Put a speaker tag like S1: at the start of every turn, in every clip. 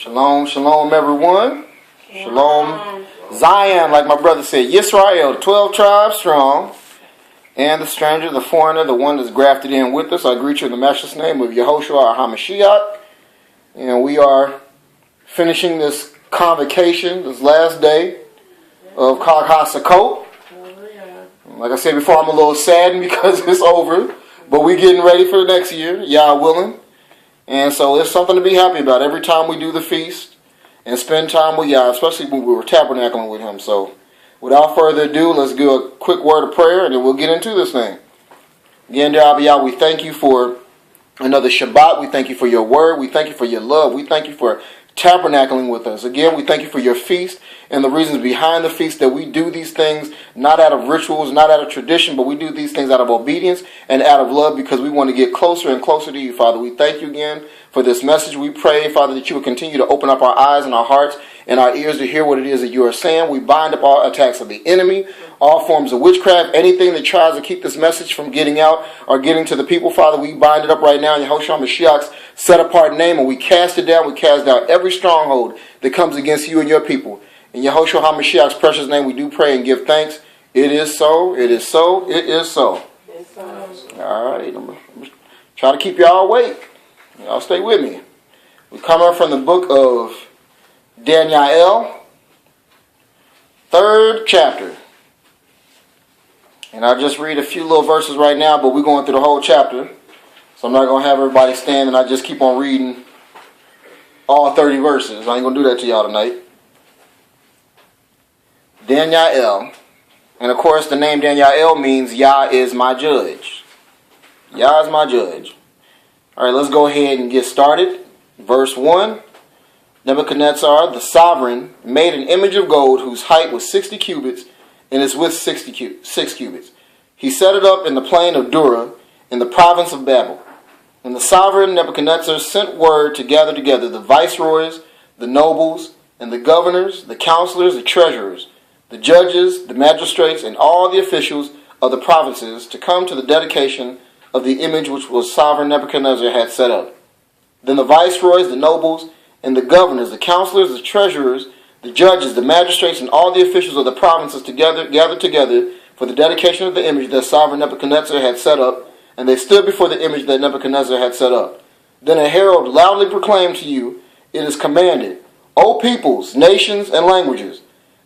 S1: Shalom, shalom, everyone. Shalom, Zion, like my brother said. Yisrael, 12 tribes strong. And the stranger, the foreigner, the one that's grafted in with us. I greet you in the matchless name of Yehoshua, our HaMashiach. And we are finishing this convocation, this last day of Chag HaSukkot. Like I said before, I'm a little saddened because it's over. But we're getting ready for the next year, Yah willing. And so it's something to be happy about every time we do the feast and spend time with Yah, especially when we were tabernacling with Him. So without further ado, let's do a quick word of prayer and then we'll get into this thing. Again, dear Abba Yah, we thank you for another Shabbat. We thank you for your word. We thank you for your love. We thank you for tabernacling with us. Again, we thank you for your feast and the reasons behind the feast, that we do these things not out of rituals, not out of tradition, but we do these things out of obedience and out of love because we want to get closer and closer to you, Father. We thank you again for this message. We pray, Father, that you will continue to open up our eyes and our hearts and our ears to hear what it is that you are saying. We bind up all attacks of the enemy, all forms of witchcraft, anything that tries to keep this message from getting out or getting to the people, Father. We bind it up right now in Yehoshua Mashiach's set apart name, and we cast it down. We cast down every stronghold that comes against you and your people. In Yehoshua HaMashiach's precious name, we do pray and give thanks. It is so, it is so, it is so. All right, I'm try to keep y'all awake. Y'all stay with me. We're coming from the book of Daniel, 3rd chapter. And I'll just read a few little verses right now, but we're going through the whole chapter. So I'm not going to have everybody stand and I just keep on reading all 30 verses. I ain't going to do that to y'all tonight. Daniel. And of course, the name Daniel means Yah is my judge. Yah is my judge. All right, let's go ahead and get started. Verse 1. Nebuchadnezzar, the sovereign, made an image of gold whose height was 60 cubits and its width 6 cubits. He set it up in the plain of Dura in the province of Babel. And the sovereign Nebuchadnezzar sent word to gather together the viceroys, the nobles, and the governors, the counselors, the treasurers, the judges, the magistrates, and all the officials of the provinces to come to the dedication of the image which was sovereign Nebuchadnezzar had set up. Then the viceroys, the nobles, and the governors, the counselors, the treasurers, the judges, the magistrates, and all the officials of the provinces gathered together for the dedication of the image that sovereign Nebuchadnezzar had set up, and they stood before the image that Nebuchadnezzar had set up. Then a herald loudly proclaimed to you, "It is commanded, O peoples, nations, and languages,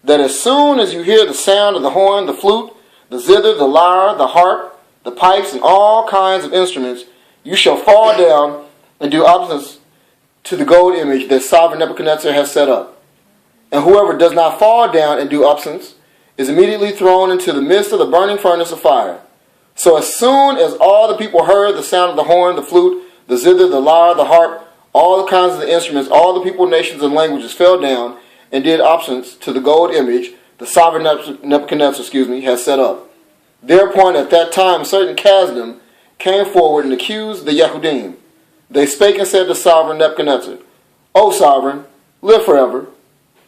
S1: that as soon as you hear the sound of the horn, the flute, the zither, the lyre, the harp, the pipes, and all kinds of instruments, you shall fall down and do obeisance to the gold image that sovereign Nebuchadnezzar has set up. And whoever does not fall down and do obeisance is immediately thrown into the midst of the burning furnace of fire." So as soon as all the people heard the sound of the horn, the flute, the zither, the lyre, the harp, all the kinds of the instruments, all the people, nations, and languages fell down and did obeisance to the gold image the sovereign Nebuchadnezzar, has set up. Thereupon at that time a certain Chasdim came forward and accused the Yehudim. They spake and said to sovereign Nebuchadnezzar, "O sovereign, live forever.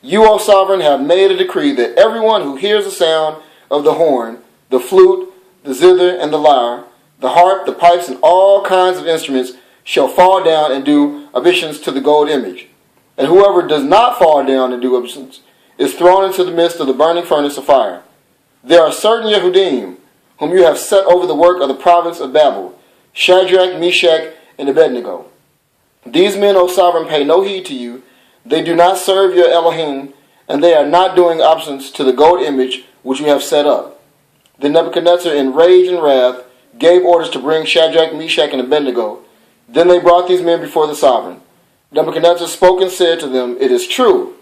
S1: You, O sovereign, have made a decree that everyone who hears the sound of the horn, the flute, the zither, and the lyre, the harp, the pipes, and all kinds of instruments shall fall down and do obeisance to the gold image. And whoever does not fall down and do obeisance is thrown into the midst of the burning furnace of fire. There are certain Yehudim whom you have set over the work of the province of Babel, Shadrach, Meshach, and Abednego. These men, O sovereign, pay no heed to you. They do not serve your Elohim, and they are not doing obeisance to the gold image which you have set up." Then Nebuchadnezzar, in rage and wrath, gave orders to bring Shadrach, Meshach, and Abednego. Then they brought these men before the sovereign. Nebuchadnezzar spoke and said to them, "It is true,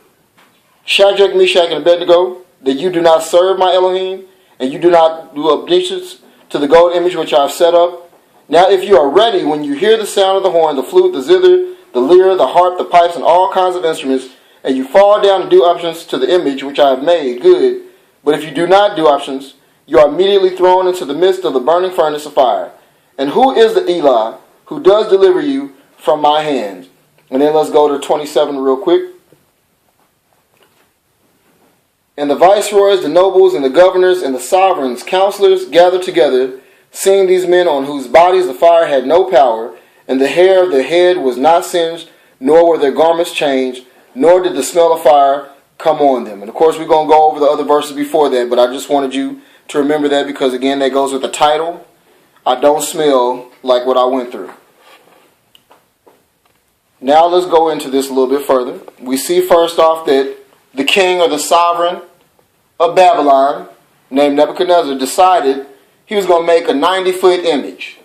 S1: Shadrach, Meshach, and Abednego, that you do not serve my Elohim, and you do not do obeisance to the gold image which I have set up. Now if you are ready, when you hear the sound of the horn, the flute, the zither, the lyre, the harp, the pipes, and all kinds of instruments, and you fall down and do obeisance to the image which I have made, good. But if you do not do obeisance, you are immediately thrown into the midst of the burning furnace of fire. And who is the Elah who does deliver you from my hand?" And then let's go to 27 real quick. "And the viceroys, the nobles, and the governors, and the sovereigns, counselors gathered together, seeing these men on whose bodies the fire had no power, and the hair of their head was not singed, nor were their garments changed, nor did the smell of fire come on them. And of course, we're going to go over the other verses before that, but I just wanted you to remember that because, again, that goes with the title. I don't smell like what I went through. Now let's go into this a little bit further. We see first off that the king or the sovereign of Babylon, named Nebuchadnezzar, decided he was going to make a 90-foot image.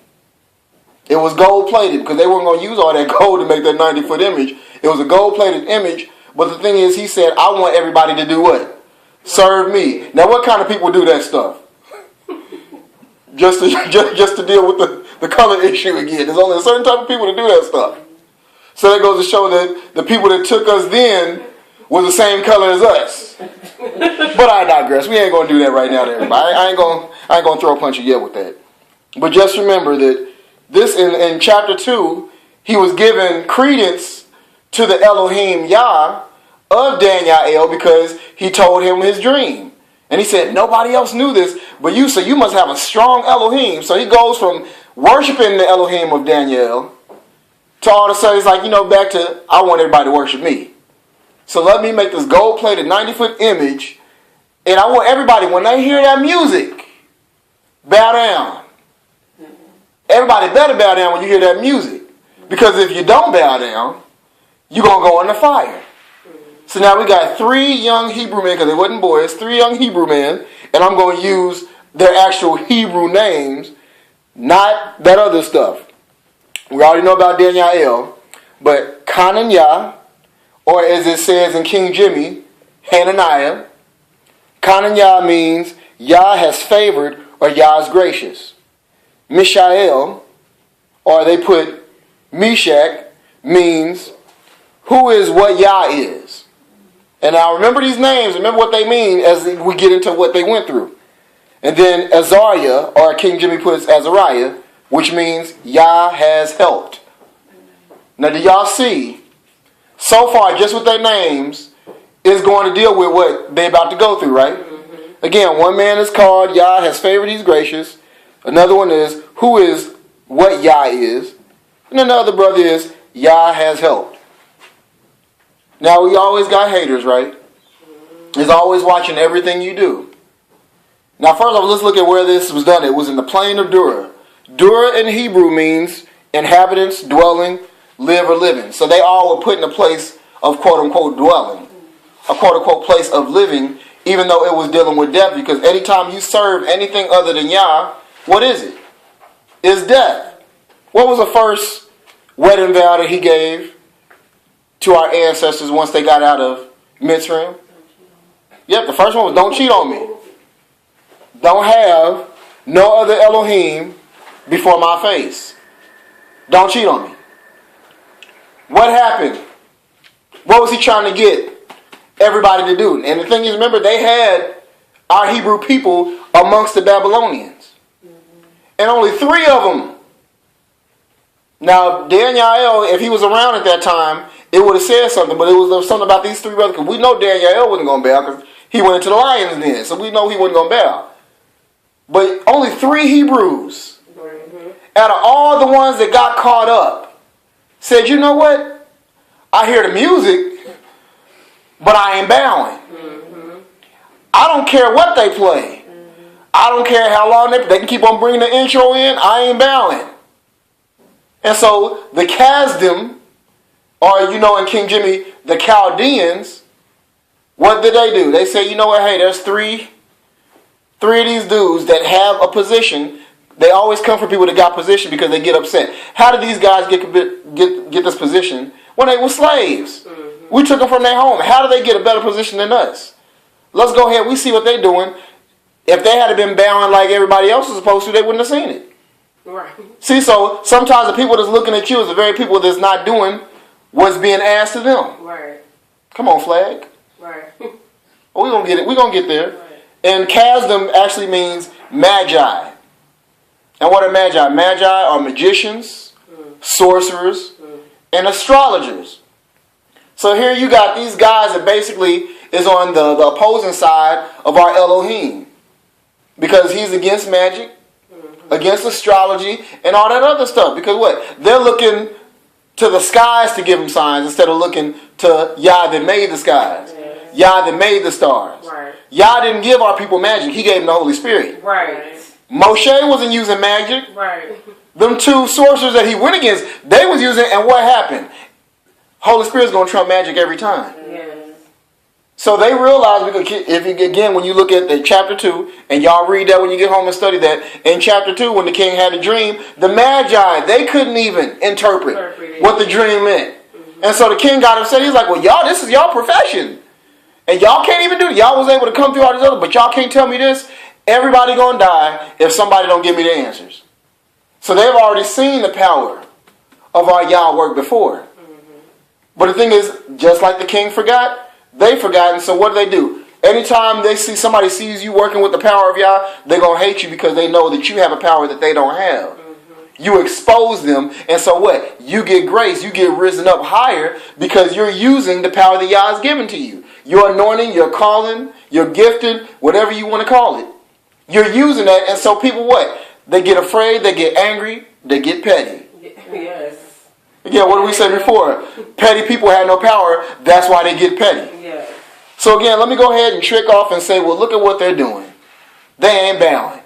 S1: It was gold-plated because they weren't going to use all that gold to make that 90-foot image. It was a gold-plated image, but the thing is, he said, I want everybody to do what? Serve me. Now, what kind of people do that stuff? Just to deal with the color issue again. There's only a certain type of people that do that stuff. So that goes to show that the people that took us then was the same color as us. But I digress. We ain't going to do that right now to everybody. I ain't going to throw a punch you yet with that. But just remember that this in chapter 2, he was given credence to the Elohim Yah of Daniel because he told him his dream. And he said, nobody else knew this but you, so you must have a strong Elohim. So he goes from worshiping the Elohim of Daniel to all of a sudden, it's like, back to, I want everybody to worship me. So let me make this gold-plated 90-foot image, and I want everybody, when they hear that music, bow down. Everybody better bow down when you hear that music. Because if you don't bow down, you're going to go in the fire. So now we got 3 young Hebrew men, because they wasn't boys, 3 young Hebrew men, and I'm going to use their actual Hebrew names, not that other stuff. We already know about Daniel, but Hananiah, or as it says in King Jimmy, Hananiah. Hananiah means Yah has favored or Yah is gracious. Mishael, or they put Meshach, means who is what Yah is. And now remember these names, remember what they mean as we get into what they went through. And then Azariah, or King Jimmy puts Azariah, which means Yah has helped. Now do y'all see, so far just with their names, is going to deal with what they're about to go through, right? Mm-hmm. Again, one man is called Yah has favored, he's gracious. Another one is who is what Yah is. And another brother is Yah has helped. Now we always got haters, right? He's always watching everything you do. Now first off, let's look at where this was done. It was in the plain of Dura. Dura in Hebrew means inhabitants, dwelling, live or living. So they all were put in a place of quote-unquote dwelling. A quote-unquote place of living, even though it was dealing with death. Because anytime you serve anything other than Yah, what is it? It's death. What was the first wedding vow that he gave to our ancestors once they got out of Mitzrayim? Yep, the first one was don't cheat on me. Don't have no other Elohim before my face. Don't cheat on me. What happened? What was he trying to get everybody to do? And the thing is, remember, they had our Hebrew people amongst the Babylonians. And only 3 of them. Now, Daniel, if he was around at that time, it would have said something, but there was something about these 3 brothers, because we know Daniel wasn't going to bow, because he went into the lion's den, so we know he wasn't going to bow. But only 3 Hebrews, out of all the ones that got caught up, said, you know what? I hear the music, but I ain't bowing. Mm-hmm. I don't care what they play. Mm-hmm. I don't care how long they can keep on bringing the intro in. I ain't bowing. And so the Kasdim, or in King Jimmy, the Chaldeans, what did they do? They say, you know what? Hey, there's three of these dudes that have a position. They always come for people that got position because they get upset. How did these guys get this position when they were slaves? Mm-hmm. We took them from their home. How did they get a better position than us? Let's go ahead. We see what they're doing. If they had been bowing like everybody else was supposed to, they wouldn't have seen it. Right. See, so sometimes the people that's looking at you is the very people that's not doing what's being asked of them. Right. Come on, flag. Right. Oh, we're going to get it. We're going to get there. Right. And Kasdim actually means magi. And what are magi? Magi are magicians, sorcerers, and astrologers. So here you got these guys that basically is on the opposing side of our Elohim. Because he's against magic, against astrology, and all that other stuff. Because what? They're looking to the skies to give them signs instead of looking to Yah that made the skies.
S2: Yes.
S1: Yah that made the stars.
S2: Right.
S1: Yah didn't give our people magic. He gave them the Holy Spirit.
S2: Right.
S1: Moshe wasn't using magic.
S2: Right.
S1: Them two sorcerers that he went against, they was using, and what happened? Holy Spirit's going to trump magic every time.
S2: Yes.
S1: So they realized, if you, again, when you look at the chapter 2, and y'all read that when you get home and study that, in chapter 2, when the king had a dream, the Magi, they couldn't even interpret what the dream meant. Mm-hmm. And so the king got upset. He's like, well, y'all, this is y'all profession. And y'all can't even do it. Y'all was able to come through all these other, but y'all can't tell me this. Everybody gonna die if somebody don't give me the answers. So they've already seen the power of our Yah work before. Mm-hmm. But the thing is, just like the king forgot, they forgotten. So what do? Anytime they see somebody sees you working with the power of Yah, they're gonna hate you because they know that you have a power that they don't have. Mm-hmm. You expose them, and so what? You get grace. You get risen up higher because you're using the power that Yah has given to you. Your anointing, your calling, your gifting, whatever you want to call it. You're using that, and so people what? They get afraid, they get angry, they get petty.
S2: Yes.
S1: Yeah, what did we say before? Petty people have no power, that's why they get petty.
S2: Yes.
S1: So again, let me go ahead and trick off and say, well, look at what they're doing. They ain't bowing.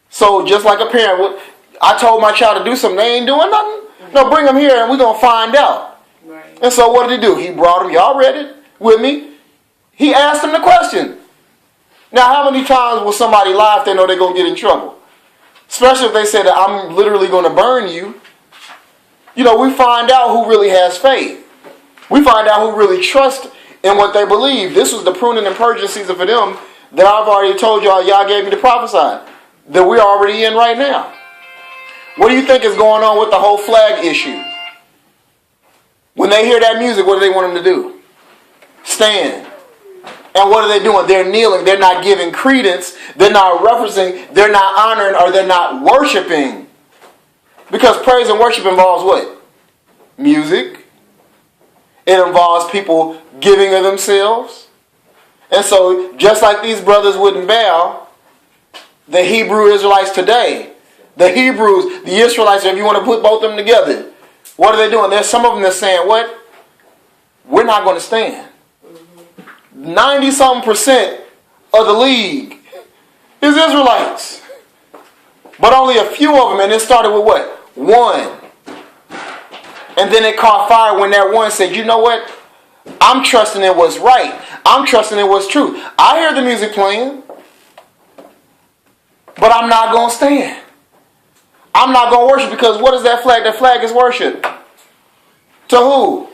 S1: So just like a parent, I told my child to do something, they ain't doing nothing. Mm-hmm. No, bring them here and we're going to find out. Right. And so what did he do? He brought them, y'all read it with me. He asked them the question. Now, how many times will somebody lie if they know they're going to get in trouble? Especially if they say that I'm literally going to burn you. You know, we find out who really has faith. We find out who really trusts in what they believe. This was the pruning and purging season for them that I've already told y'all, Y'all gave me to prophesy, that we're already in right now. What do you think is going on with the whole flag issue? When they hear that music, what do they want them to do? Stand. And what are they doing? They're kneeling. They're not giving credence. They're not referencing. They're not honoring, or they're not worshiping. Because praise and worship involves what? Music. It involves people giving of themselves. And so, just like these brothers wouldn't bow, the Hebrew Israelites today, the Hebrews, the Israelites, if you want to put both of them together, what are they doing? There's some of them that's saying, what? We're not going to stand. 90-something% of the league is Israelites. But only a few of them, and it started with what? One. And then it caught fire when that one said, you know what? I'm trusting in what's right. I'm trusting in what's true. I hear the music playing, but I'm not going to stand. I'm not going to worship, because what is that flag? That flag is worship. To who?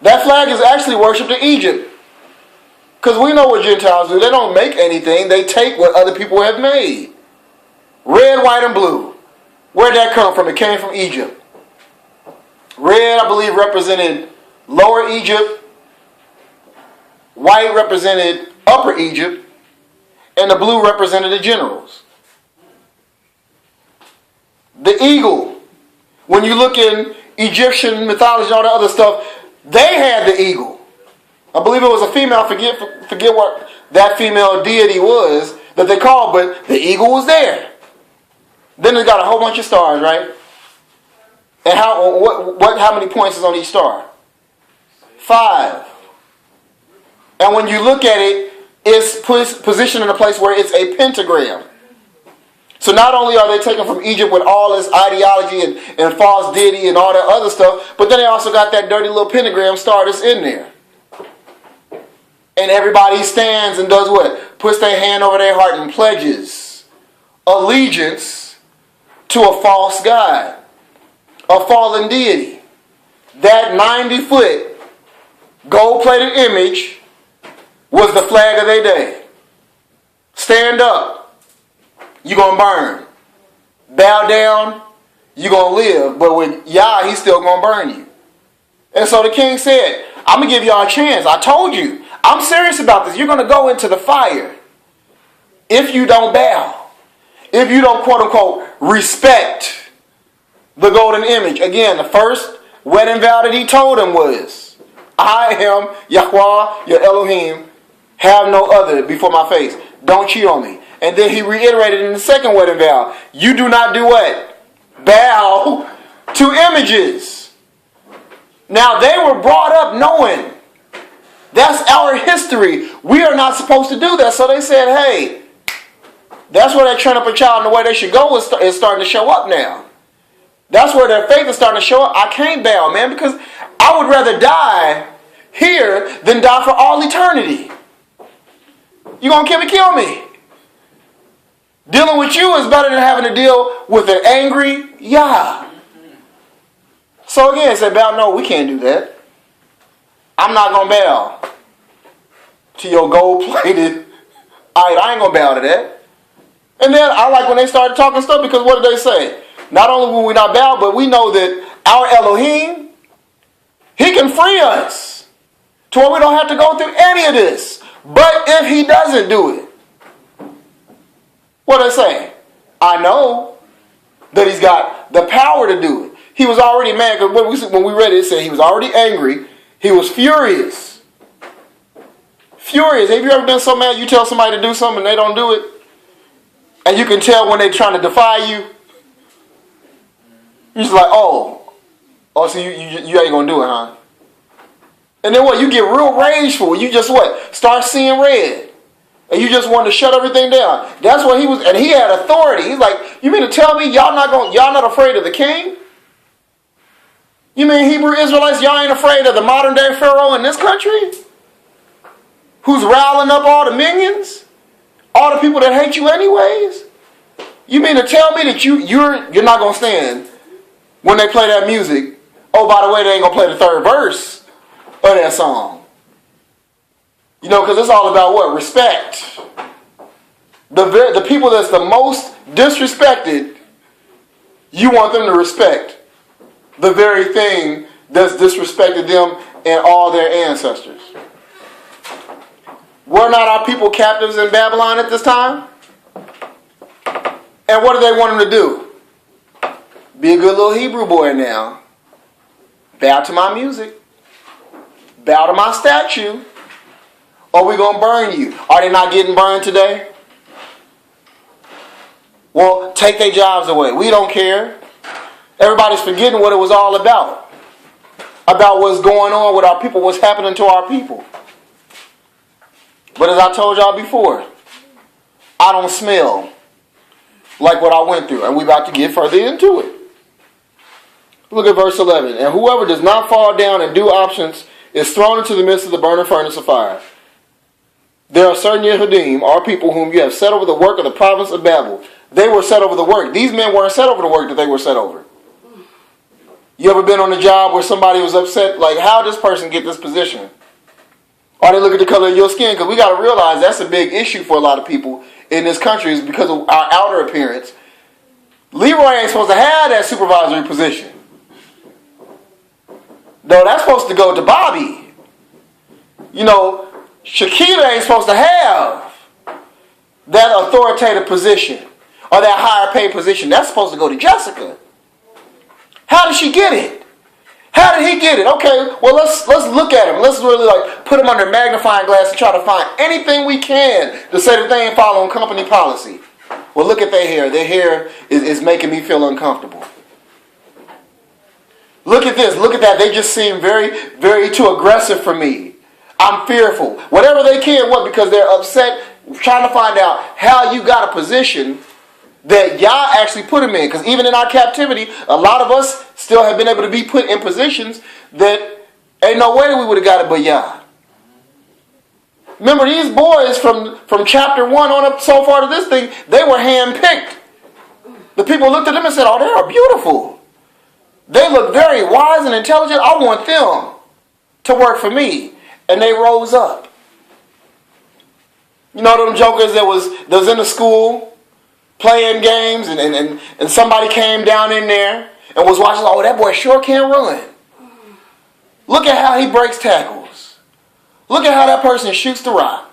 S1: That flag is actually worship to Egypt. Because we know what Gentiles do. They don't make anything. They take what other people have made. Red, white, and blue. Where'd that come from? It came from Egypt. Red, I believe, represented Lower Egypt. White represented Upper Egypt. And the blue represented the generals. The eagle. When you look in Egyptian mythology and all that other stuff, they had the eagle. I believe it was a female. Forget what that female deity was that they called, but the eagle was there. Then it got a whole bunch of stars, right? And how many points is on each star? 5. And when you look at it, it's positioned in a place where it's a pentagram. So not only are they taken from Egypt with all this ideology and false deity and all that other stuff, but then they also got that dirty little pentagram star that's in there. And everybody stands and does what? Puts their hand over their heart and pledges allegiance to a false god, a fallen deity. That 90-foot gold-plated image was the flag of their day. Stand up. You're going to burn. Bow down, you're going to live. But with Yah, he's still going to burn you. And so the king said, I'm going to give y'all a chance. I told you. I'm serious about this. You're going to go into the fire if you don't bow. If you don't, quote unquote, respect the golden image. Again, the first wedding vow that he told him was, I am Yahweh, your Elohim, have no other before my face. Don't cheat on me. And then he reiterated in the second wedding vow, you do not do what? Bow to images. Now, they were brought up knowing that's our history. We are not supposed to do that. So they said, hey, that's where they train up a child and the way they should go is starting to show up now. That's where their faith is starting to show up. I can't bow, man, because I would rather die here than die for all eternity. You gonna kill me. Dealing with you is better than having to deal with an angry Yah. So again, say, bow, no, we can't do that. I'm not gonna bow to your gold-plated idol. I ain't gonna bow to that. And then I like when they started talking stuff, because what did they say? Not only will we not bow, but we know that our Elohim, he can free us to where we don't have to go through any of this. But if he doesn't do it, what do they say? I know that he's got the power to do it. He was already mad, because when we read it, it said he was already angry. He was furious. Furious. Have you ever been so mad you tell somebody to do something and they don't do it? And you can tell when they're trying to defy you. You're just like, oh, so you ain't going to do it, huh? And then what? You get real rageful. You just what? Start seeing red. And you just want to shut everything down. That's what he was, and he had authority. He's like, you mean to tell me y'all not afraid of the king? You mean Hebrew Israelites, y'all ain't afraid of the modern day Pharaoh in this country? Who's riling up all the minions? All the people that hate you anyways? You mean to tell me that you're not going to stand when they play that music? Oh, by the way, they ain't going to play the third verse of that song. You know, because it's all about what? Respect. The people that's the most disrespected, you want them to respect the very thing that's disrespected them and all their ancestors. Were not our people captives in Babylon at this time? And what do they want them to do? Be a good little Hebrew boy now. Bow to my music. Bow to my statue. Or we going to burn you. Are they not getting burned today? Well, take their jobs away. We don't care. Everybody's forgetting what it was all about. About what's going on with our people, what's happening to our people. But as I told y'all before, I don't smell like what I went through. And we're about to get further into it. Look at verse 11. And whoever does not fall down and do options is thrown into the midst of the burning furnace of fire. There are certain Yehudim, our people, whom you have set over the work of the province of Babel. They were set over the work. These men weren't set over the work that they were set over. You ever been on a job where somebody was upset, like, how did this person get this position? Or they look at the color of your skin, because we got to realize that's a big issue for a lot of people in this country is because of our outer appearance. Leroy ain't supposed to have that supervisory position. No, that's supposed to go to Bobby. You know, Shakita ain't supposed to have that authoritative position or that higher paid position. That's supposed to go to Jessica. How did she get it? How did he get it? Okay, well, let's look at him. Let's really put him under a magnifying glass and try to find anything we can to say that they ain't following company policy. Well, look at their hair. Their hair is making me feel uncomfortable. Look at this. Look at that. They just seem very, very too aggressive for me. I'm fearful. Whatever they can, what? Because they're upset, trying to find out how you got a position that Yah actually put him in. Because even in our captivity, a lot of us still have been able to be put in positions that ain't no way that we would have got it but Yah. Remember, these boys from chapter 1 on up so far to this thing, they were handpicked. The people looked at them and said, oh, they are beautiful. They look very wise and intelligent. I want them to work for me. And they rose up. You know them jokers that was in the school playing games and somebody came down in there and was watching, oh, that boy sure can run. Look at how he breaks tackles. Look at how that person shoots the rock.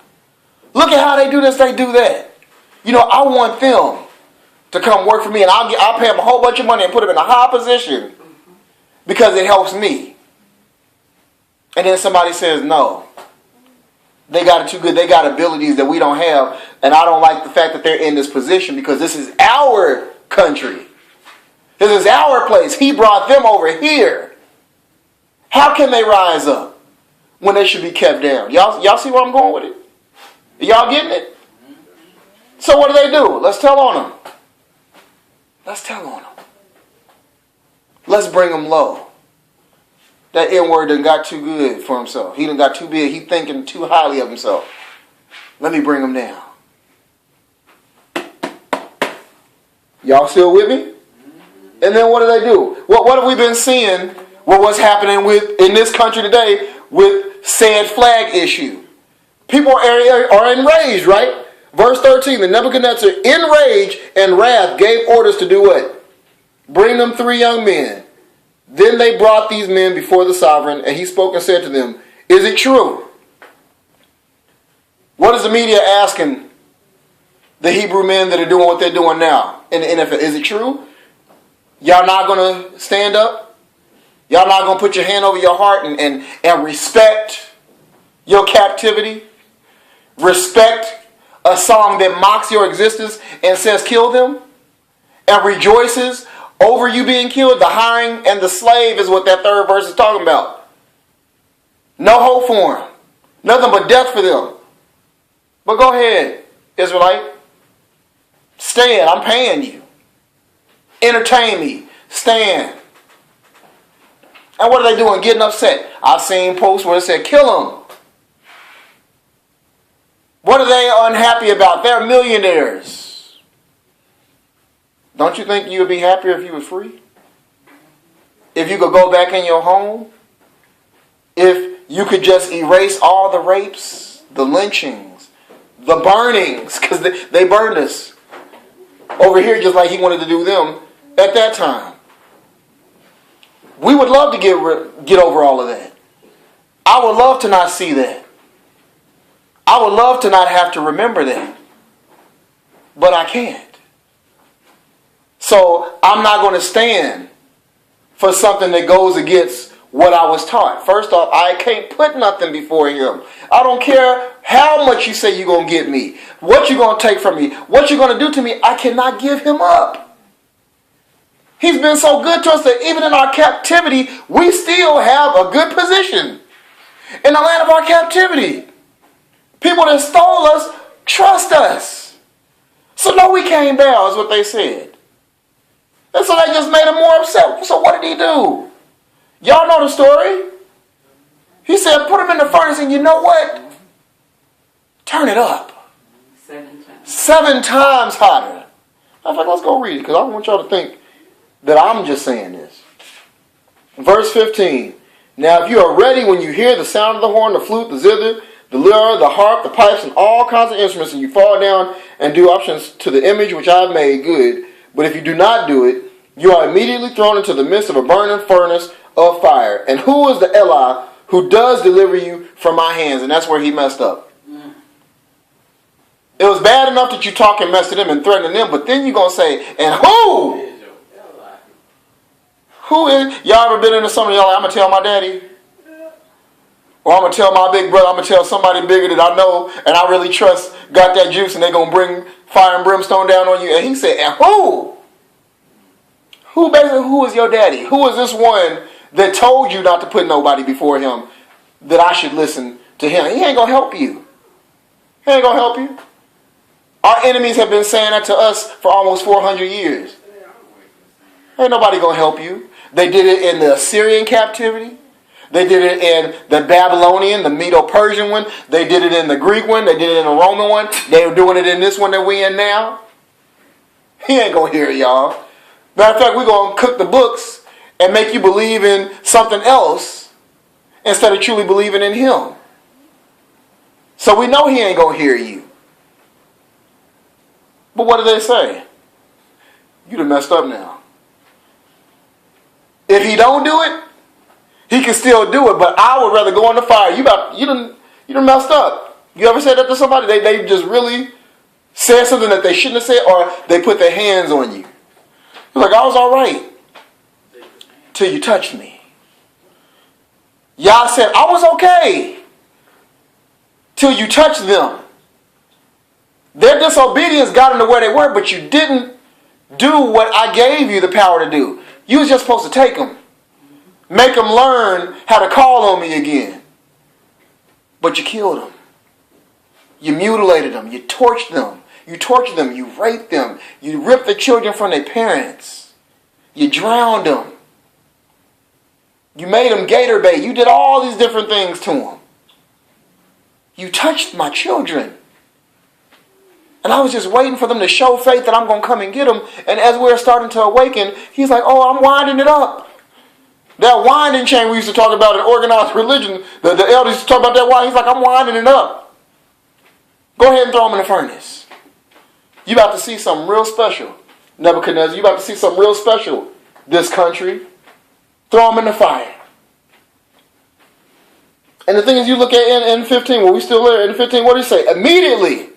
S1: Look at how they do this, they do that. You know, I want them to come work for me and I'll pay them a whole bunch of money and put them in a high position because it helps me. And then somebody says, no, they got it too good. They got abilities that we don't have. And I don't like the fact that they're in this position because this is our country. This is our place. He brought them over here. How can they rise up when they should be kept down? Y'all see where I'm going with it? Y'all getting it? So what do? Let's tell on them. Let's tell on them. Let's bring them low. That N-word done got too good for himself. He done got too big. He thinking too highly of himself. Let me bring him down. Y'all still with me? And then what do? What have we been seeing? What's happening in this country today with said flag issue? People are enraged, right? Verse 13, the Nebuchadnezzar, in rage and wrath, gave orders to do what? Bring them 3 young men. Then they brought these men before the sovereign, and he spoke and said to them, is it true? What is the media asking the Hebrew men that are doing what they're doing now in the NFL? Is it true? Y'all not going to stand up? Y'all not going to put your hand over your heart and respect your captivity? Respect a song that mocks your existence and says kill them? And rejoices over you being killed? The hiring and the slave is what that 3rd verse is talking about. No hope for them. Nothing but death for them. But go ahead, Israelite. Stand. I'm paying you. Entertain me. Stand. And what are they doing? Getting upset. I've seen posts where it said, kill them. What are they unhappy about? They're millionaires. Don't you think you would be happier if you were free? If you could go back in your home? If you could just erase all the rapes, the lynchings, the burnings, because they burned us over here just like he wanted to do them at that time. We would love to get over all of that. I would love to not see that. I would love to not have to remember that. But I can't. So I'm not going to stand for something that goes against what I was taught. First off, I can't put nothing before him. I don't care how much you say you're going to get me, what you're going to take from me, what you're going to do to me. I cannot give him up. He's been so good to us that even in our captivity, we still have a good position in the land of our captivity. People that stole us trust us. So no, we can't bow, is what they said. And so they just made him more upset. So what did he do? Y'all know the story. He said, put him in the furnace, and you know what? Turn it up.
S2: 7 times.
S1: 7 times hotter. In fact, let's go read it, because I don't want y'all to think that I'm just saying this. Verse 15. Now if you are ready when you hear the sound of the horn, the flute, the zither, the lyre, the harp, the pipes, and all kinds of instruments, and you fall down and do options to the image which I have made, good. But if you do not do it, you are immediately thrown into the midst of a burning furnace of fire. And who is the Elah who does deliver you from my hands? And that's where he messed up. It was bad enough that you talk and mess to them and threaten them, but then you're going to say, and who? Who is? Y'all ever been into somebody, y'all like, I'm going to tell my daddy? Or I'm going to tell my big brother, I'm going to tell somebody bigger that I know and I really trust got that juice, and they're going to bring fire and brimstone down on you. And he said, and who? Who is your daddy? Who is this one that told you not to put nobody before him, that I should listen to him? He ain't going to help you. He ain't going to help you. Our enemies have been saying that to us for almost 400 years. Ain't nobody going to help you. They did it in the Assyrian captivity. They did it in the Babylonian, the Medo-Persian one. They did it in the Greek one. They did it in the Roman one. They're doing it in this one that we in now. He ain't going to hear it, y'all. Matter of fact, we're going to cook the books and make you believe in something else instead of truly believing in him. So we know he ain't going to hear you. But what do they say? You done messed up now. If he don't do it, he can still do it, but I would rather go in the fire. You done messed up. You ever said that to somebody? They just really said something that they shouldn't have said, or they put their hands on you. You're like, I was all right till you touched me. Yah said, I was okay till you touched them. Their disobedience got them to where they were, but you didn't do what I gave you the power to do. You was just supposed to take them. Make them learn how to call on me again. But you killed them. You mutilated them. You torched them. You tortured them. You raped them. You ripped the children from their parents. You drowned them. You made them gator bait. You did all these different things to them. You touched my children. And I was just waiting for them to show faith that I'm going to come and get them. And as we're starting to awaken, he's like, oh, I'm winding it up. That winding chain we used to talk about in organized religion, the elders used to talk about that wine. He's like, I'm winding it up. Go ahead and throw them in the furnace. You about to see something real special. Nebuchadnezzar, you about to see something real special. This country. Throw them in the fire. And the thing is, you look at in 15, well, we still there in 15, what did he say? Immediately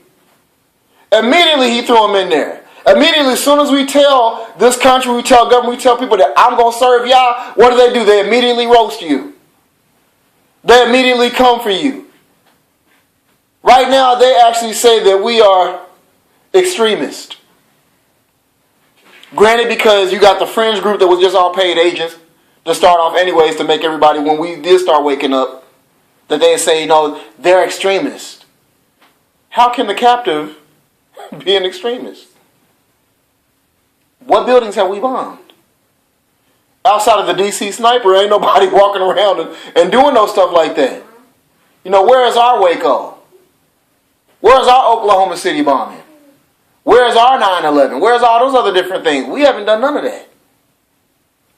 S1: he threw them in there. Immediately, as soon as we tell this country, we tell government, we tell people that I'm going to serve y'all, what do? They immediately roast you. They immediately come for you. Right now, they actually say that we are extremists. Granted, because you got the fringe group that was just all paid agents to start off anyways to make everybody, when we did start waking up, that they say, they're extremists. How can the captive be an extremist? What buildings have we bombed? Outside of the DC sniper, ain't nobody walking around and doing no stuff like that. Where is our Waco? Where is our Oklahoma City bombing? Where is our 9/11? Where's all those other different things? We haven't done none of that.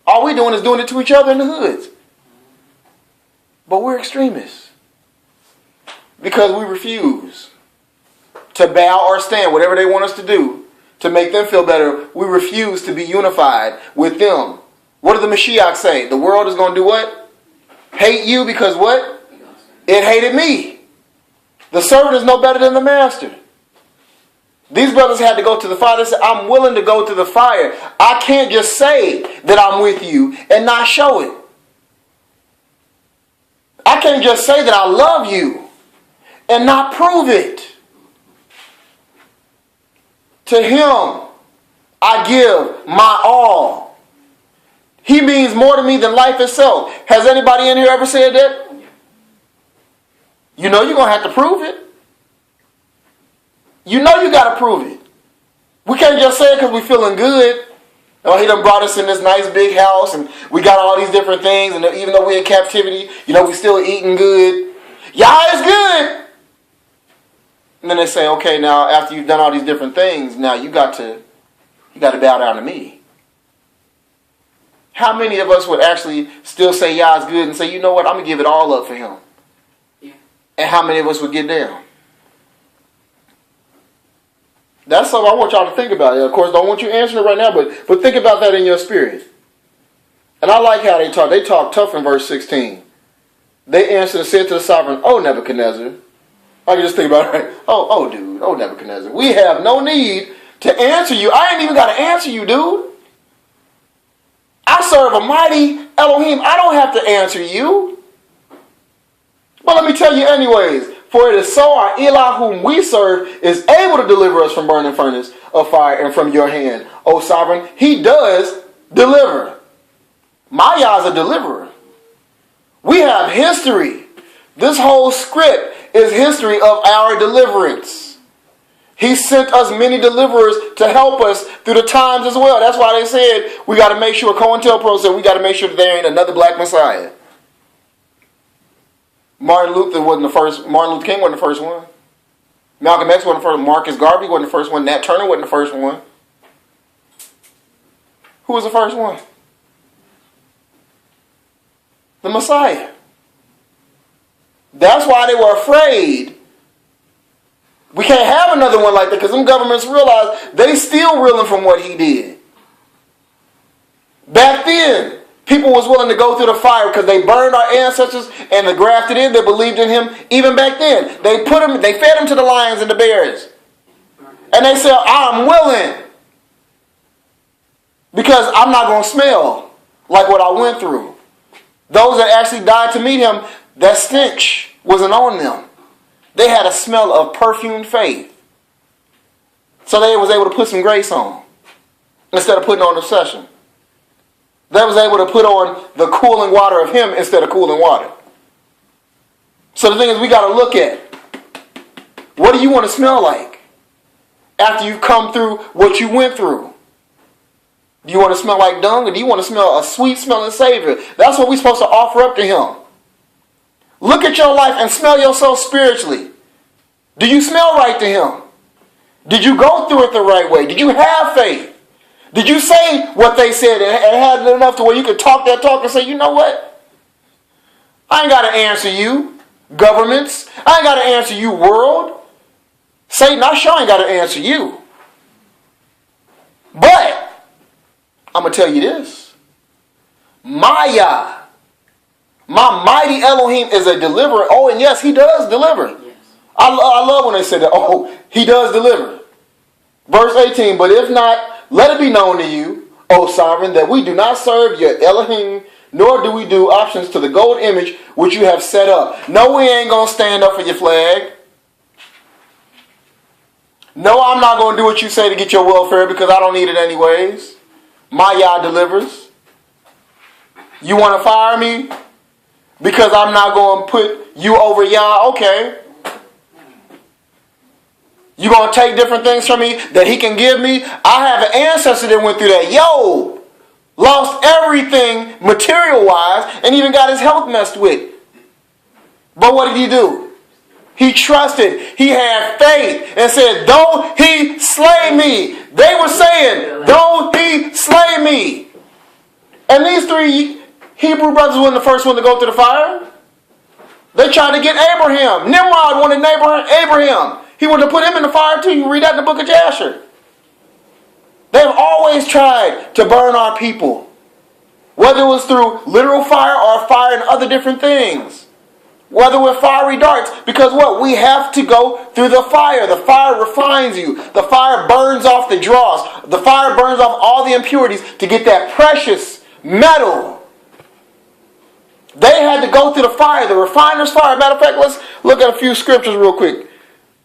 S1: All we're doing is doing it to each other in the hoods. But we're extremists. Because we refuse to bow or stand, whatever they want us to do, to make them feel better. We refuse to be unified with them. What did the Mashiach say? The world is going to do what? Hate you because what? It hated me. The servant is no better than the master. These brothers had to go to the fire. They said, I'm willing to go to the fire. I can't just say that I'm with you and not show it. I can't just say that I love you and not prove it. To him, I give my all. He means more to me than life itself. Has anybody in here ever said that? You're going to have to prove it. You got to prove it. We can't just say it because we're feeling good. He done brought us in this nice big house and we got all these different things. And even though we're in captivity, we still eating good. Y'all is good. And then they say, okay, now after you've done all these different things, now you got to bow down to me. How many of us would actually still say Yah is good and say, you know what, I'm going to give it all up for him? Yeah. And how many of us would get down? That's something I want y'all to think about. Of course, don't want you answering it right now, but think about that in your spirit. And I like how they talk. They talk tough in verse 16. They answered and said to the sovereign, "Oh, Nebuchadnezzar." I can just think about it. Oh, dude. Oh, Nebuchadnezzar. We have no need to answer you. I ain't even got to answer you, dude. I serve a mighty Elohim. I don't have to answer you. But let me tell you anyways. For it is so our Elah whom we serve is able to deliver us from burning furnace of fire and from your hand, O sovereign. He does deliver. My Yah is a deliverer. We have history. This whole script is history of our deliverance. He sent us many deliverers to help us through the times as well. That's why they said we got to make sure, COINTELPRO said we got to make sure that there ain't another black Messiah. Martin Luther King wasn't the first one. Malcolm X wasn't the first one. Marcus Garvey wasn't the first one. Nat Turner wasn't the first one. Who was the first one? The Messiah. That's why they were afraid. We can't have another one like that because them governments realize they still reeling from what he did. Back then, people was willing to go through the fire because they burned our ancestors and they grafted in. They believed in him. Even back then, they fed him to the lions and the bears. And they said, I'm willing. Because I'm not going to smell like what I went through. Those that actually died to meet him, that stench wasn't on them. They had a smell of perfumed faith. So they was able to put some grace on. instead of putting on the session. They was able to put on the cooling water of him instead of cooling water. So the thing is, we got to look at, what do you want to smell like after you've come through what you went through? Do you want to smell like dung, or do you want to smell a sweet smelling Savior? That's what we're supposed to offer up to him. Look at your life and smell yourself spiritually. Do you smell right to him? Did you go through it the right way? Did you have faith? Did you say what they said and had it enough to where you could talk that talk and say, you know what? I ain't got to answer you, governments. I ain't got to answer you, world. Satan, I sure ain't got to answer you. But I'm going to tell you this. Maya, my mighty Elohim, is a deliverer. Oh, and yes, he does deliver. Yes. I love when they say that. Oh, he does deliver. Verse 18, but if not, let it be known to you, O sovereign, that we do not serve your Elohim, nor do we do options to the gold image which you have set up. No, we ain't going to stand up for your flag. No, I'm not going to do what you say to get your welfare because I don't need it anyways. My Yah delivers. You want to fire me because I'm not going to put you over Yah? Okay. You going to take different things from me that he can give me? I have an ancestor that went through that. Lost everything material-wise and even got his health messed with. But what did he do? He trusted. He had faith and said, don't he slay me. They were saying, don't he slay me. And these three Hebrew brothers weren't the first one to go through the fire. They tried to get Abraham. Nimrod wanted Abraham. He wanted to put him in the fire too. You read that in the book of Jasher. They've always tried to burn our people. Whether it was through literal fire or fire and other different things. Whether with fiery darts. Because what? We have to go through the fire. The fire refines you. The fire burns off the dross. The fire burns off all the impurities to get that precious metal. They had to go through the fire. The refiner's fire. Matter of fact, let's look at a few scriptures real quick.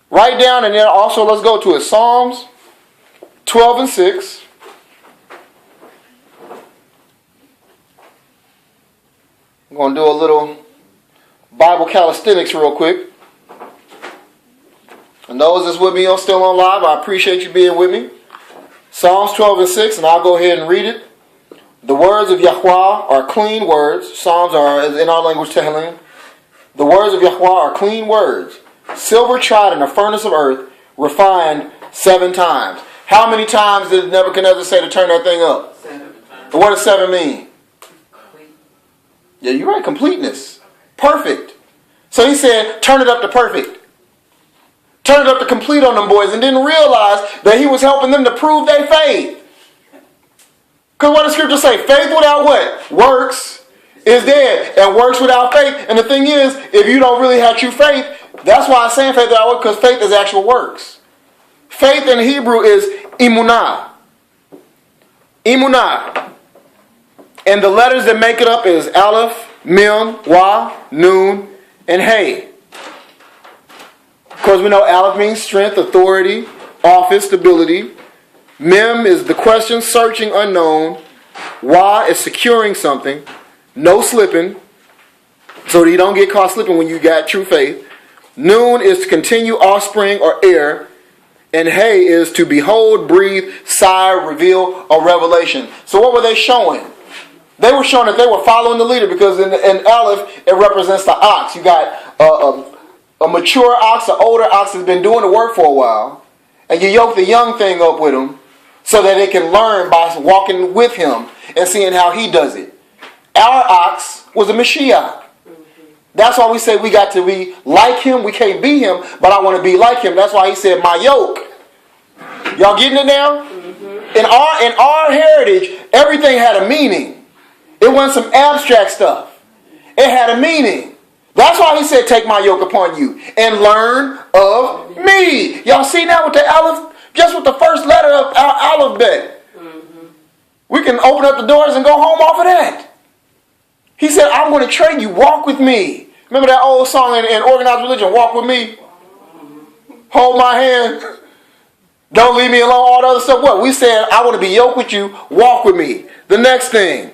S1: Write down and then also let's go to it. Psalms 12 and 6. I'm going to do a little Bible calisthenics real quick. And those that's with me still on live, I appreciate you being with me. Psalms 12 and 6, and I'll go ahead and read it. The words of Yahweh are clean words. Psalms are, in our language, Tehillim. The words of Yahweh are clean words. Silver tried in a furnace of earth, refined 7 times. How many times did Nebuchadnezzar say to turn that thing up? 7 times. What does 7 mean? Complete. Yeah, you're right. Completeness. Perfect. So he said, turn it up to perfect. Turn it up to complete on them boys, and didn't realize that he was helping them to prove their faith. Because what does Scripture say? Faith without what? Works is dead. And works without faith. And the thing is, if you don't really have true faith, that's why I'm saying faith without works, because faith is actual works. Faith in Hebrew is emunah. Emunah. And the letters that make it up is Aleph, Mem, Wa, Nun, and Hey. Of course, we know Aleph means strength, authority, office, stability. Mem is the question, searching, unknown. Wa is securing something, no slipping, so that you don't get caught slipping when you got true faith. Nun is to continue, offspring, or heir. And Hey is to behold, breathe, sigh, reveal, or revelation. So what were they showing? They were showing that they were following the leader, because in Aleph, it represents the ox. You got a mature ox, an older ox that's been doing the work for a while. And you yoke the young thing up with him so that they can learn by walking with him and seeing how he does it. Our ox was a Mashiach. That's why we say we got to be like him. We can't be him, but I want to be like him. That's why he said, my yoke. Y'all getting it now? Mm-hmm. In our heritage, everything had a meaning. It wasn't some abstract stuff. It had a meaning. That's why he said, take my yoke upon you and learn of me. Y'all see now with the Aleph, just with the first letter of our alphabet. Mm-hmm. We can open up the doors and go home off of that. He said, I'm going to train you. Walk with me. Remember that old song in Organized Religion, Walk With Me? Hold my hand. Don't leave me alone, all the other stuff. What? We said, I want to be yoked with you, walk with me. The next thing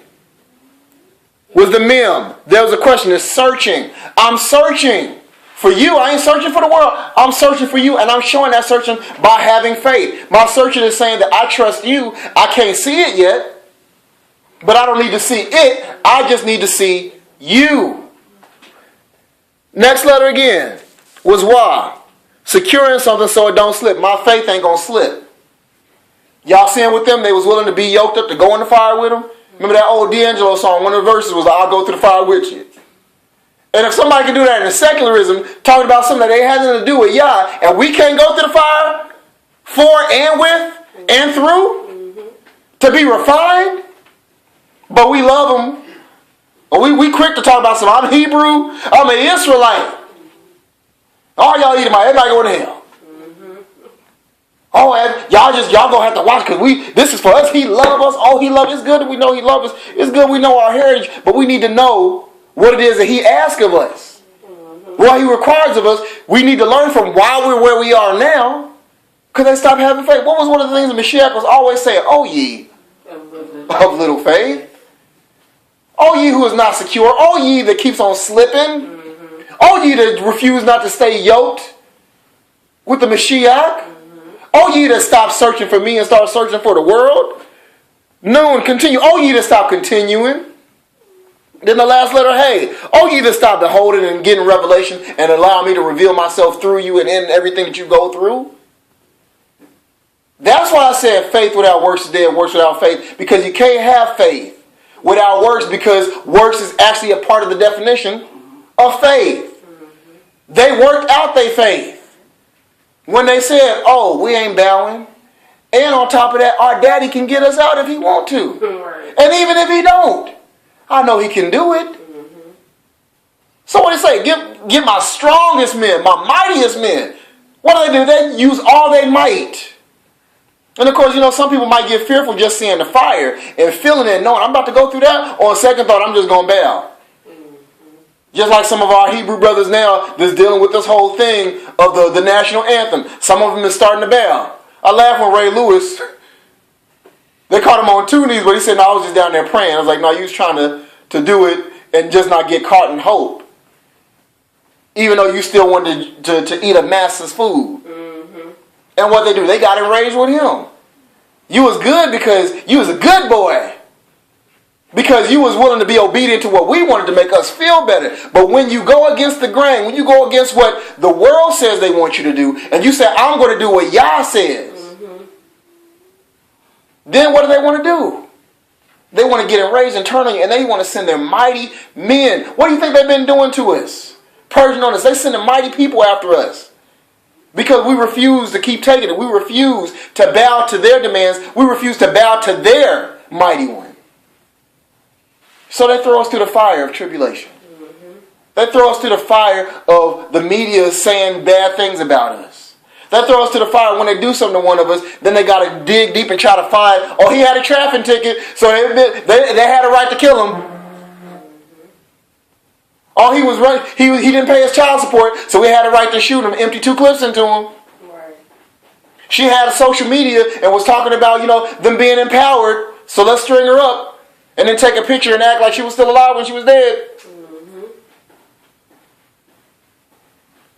S1: was the mem. There was a question, it's searching. I'm searching for you. I ain't searching for the world. I'm searching for you, and I'm showing that searching by having faith. My searching is saying that I trust you. I can't see it yet, but I don't need to see it. I just need to see you. Next letter again was Y. Securing something so it don't slip. My faith ain't going to slip. Y'all seeing with them, they was willing to be yoked up to go in the fire with them? Remember that old D'Angelo song, one of the verses was, I'll go through the fire with you. And if somebody can do that in secularism, talking about something that they had nothing to do with Yah, and we can't go through the fire for and with and through to be refined, but we love them. We quick to talk about some, I'm Hebrew, I'm an Israelite. All y'all Edomite, everybody going to hell. Oh, and y'all gonna have to watch because this is for us. He loves us. Oh, he loves us. It's good that we know he loves us. It's good we know our heritage, but we need to know what it is that he asks of us. What he requires of us. We need to learn from why we're where we are now. Because they stopped having faith. What was one of the things that Mashiach was always saying? Oh, ye of little faith. Oh, ye who is not secure. Oh, ye that keeps on slipping. Oh, ye that refuse not to stay yoked with the Mashiach. Oh, ye that stop searching for me and start searching for the world. No, and continue. Oh, ye that stop continuing. Then the last letter, hey. Oh, ye that stop to hold it and getting revelation and allow me to reveal myself through you and in everything that you go through. That's why I said faith without works is dead, works without faith. Because you can't have faith without works, because works is actually a part of the definition of faith. They worked out their faith. When they said, oh, we ain't bowing. And on top of that, our daddy can get us out if he want to. Right. And even if he don't, I know he can do it. So what do they say? Get my strongest men, my mightiest men. What do? They use all their might. And of course, some people might get fearful just seeing the fire and feeling it, knowing I'm about to go through that. On second thought, I'm just going to bow. Just like some of our Hebrew brothers now that's dealing with this whole thing of the national anthem. Some of them is starting to bow. I laugh when Ray Lewis, they caught him on two knees, but he said, no, I was just down there praying. I was like, no, you was trying to do it and just not get caught in hope. Even though you still wanted to eat a master's food. Mm-hmm. And what they do, they got enraged with him. You was good because you was a good boy. Because you was willing to be obedient to what we wanted to make us feel better. But when you go against the grain, when you go against what the world says they want you to do, and you say, I'm going to do what Yah says, then what do they want to do? They want to get enraged and turn on you, and they want to send their mighty men. What do you think they've been doing to us? Purging on us. They send the mighty people after us. Because we refuse to keep taking it. We refuse to bow to their demands. We refuse to bow to their mighty one. So they throw us to the fire of tribulation. They throw us to the fire of the media saying bad things about us. They throw us to the fire when they do something to one of us. Then they got to dig deep and try to find, oh, he had a traffic ticket, so they had a right to kill him. Oh, he was right. He didn't pay his child support, so we had a right to shoot him, empty 2 clips into him. Right. She had a social media and was talking about, them being empowered, so let's string her up. And then take a picture and act like she was still alive when she was dead.